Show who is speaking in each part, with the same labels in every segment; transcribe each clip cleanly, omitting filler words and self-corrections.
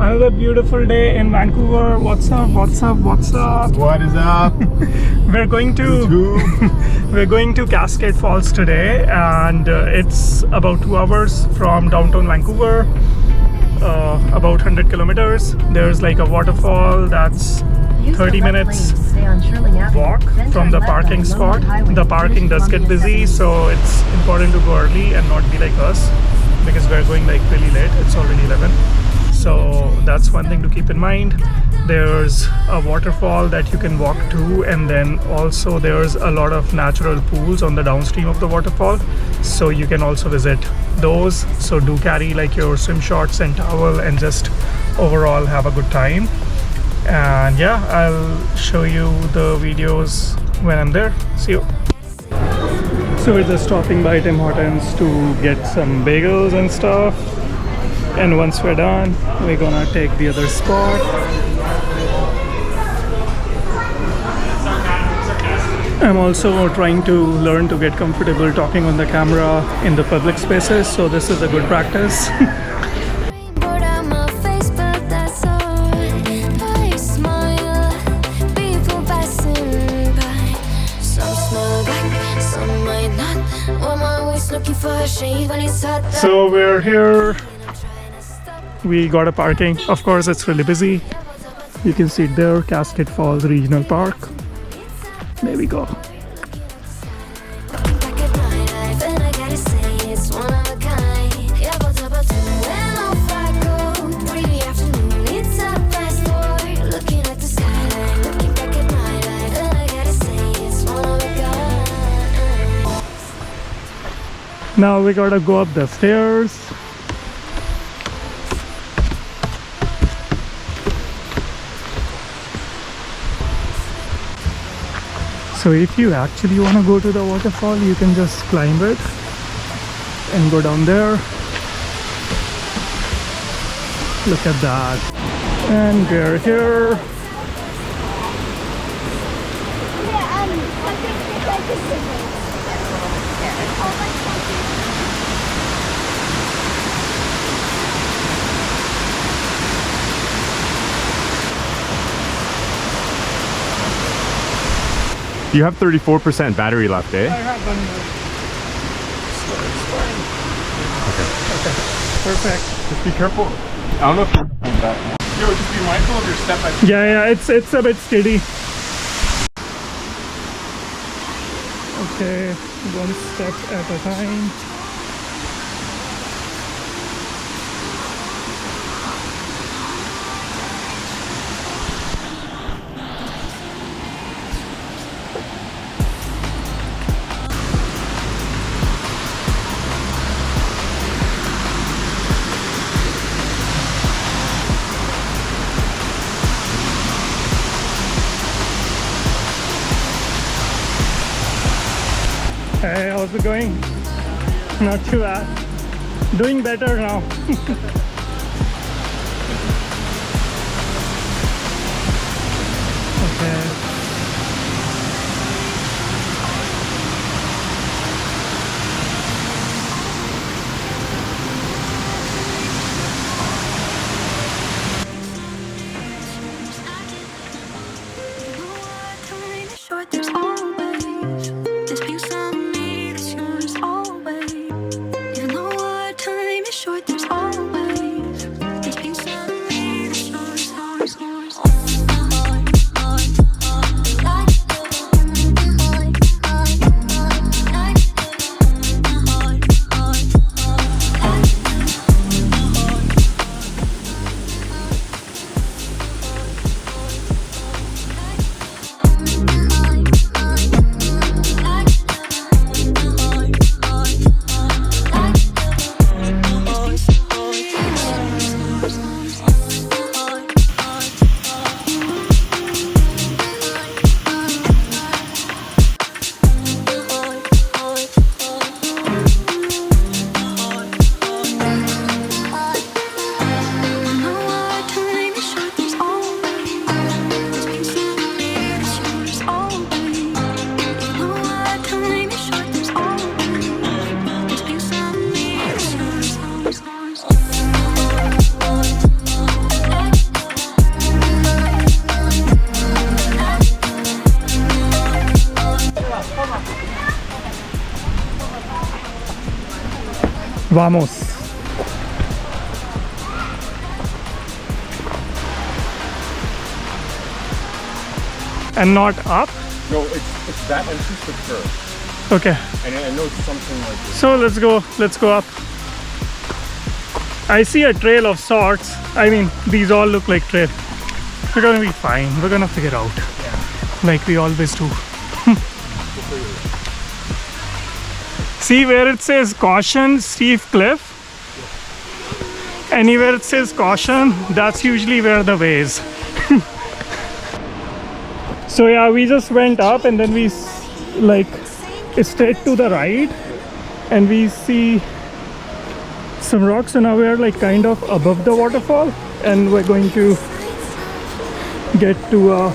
Speaker 1: Another beautiful day in Vancouver. What's up? What's up? What's up?
Speaker 2: What is up?
Speaker 1: We're going to we're going to Cascade Falls today, and it's about 2 hours from downtown Vancouver. About 100 kilometers. There's like a waterfall that's 30 minutes walk from the parking spot. The parking does get busy, so it's important to go early and not be like us, because we're going like really late. It's already 11. So that's one thing to keep in mind. There's a waterfall that you can walk to, and then also there's a lot of natural pools on the downstream of the waterfall, so you can also visit those. So do carry like your swim shorts and towel, and just overall have a good time. And yeah, I'll show you the videos when I'm there. See you. So we're just stopping by Tim Hortons to get some bagels and stuff. And once we're done, we're gonna take the other spot. I'm also trying to learn to get comfortable talking on the camera in the public spaces, so this is a good practice. So we're here. We got a parking. Of course, it's really busy. You can see it there, Cascade Falls Regional Park. There we go. Now we gotta go up the stairs. So if you actually want to go to the waterfall, you can just climb it and go down there. Look at that. And we're here.
Speaker 2: You have 34% battery left, eh?
Speaker 1: I have one more. So it's fine. Okay. Perfect.
Speaker 2: Just be careful. I don't know if you're going that. Yo, just be mindful of your step.
Speaker 1: Yeah, it's a bit steady. Okay, one step at a time. Hey, how's it going? Not too bad. Doing better now. Okay. Vamos. And not up?
Speaker 2: No, it's that entrance for sure.
Speaker 1: Okay.
Speaker 2: And I know it's something like this.
Speaker 1: So let's go up. I see a trail of sorts. I mean, these all look like trail. We're gonna be fine. We're gonna figure it out.
Speaker 2: Yeah.
Speaker 1: Like we always do. See where it says caution, steep cliff? Anywhere it says caution, that's usually where the way is. So yeah, we just went up and then we like straight to the right and we see some rocks. So now we're like kind of above the waterfall and we're going to get to a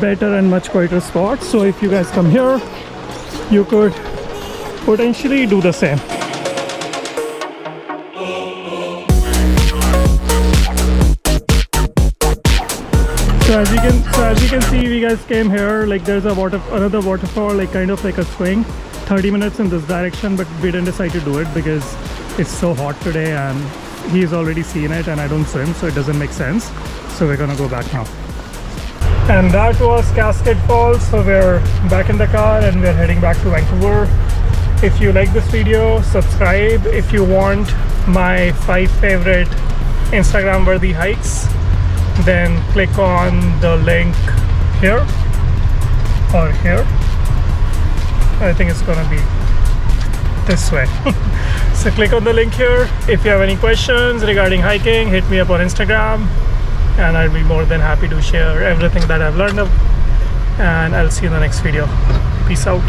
Speaker 1: better and much quieter spot. So if you guys come here, you could potentially do the same. So as you can see, we guys came here. Like there's a another waterfall, like kind of like a swing, 30 minutes in this direction, but we didn't decide to do it because it's so hot today and he's already seen it and I don't swim, so it doesn't make sense. So we're gonna go back now. And that was Cascade Falls. So we're back in the car and we're heading back to Vancouver. If you like this video, subscribe. If you want my 5 favorite Instagram worthy hikes, then click on the link here or here. I think it's gonna be this way. So click on the link here. If you have any questions regarding hiking, hit me up on Instagram and I'll be more than happy to share everything that I've learned. And I'll see you in the next video. Peace out.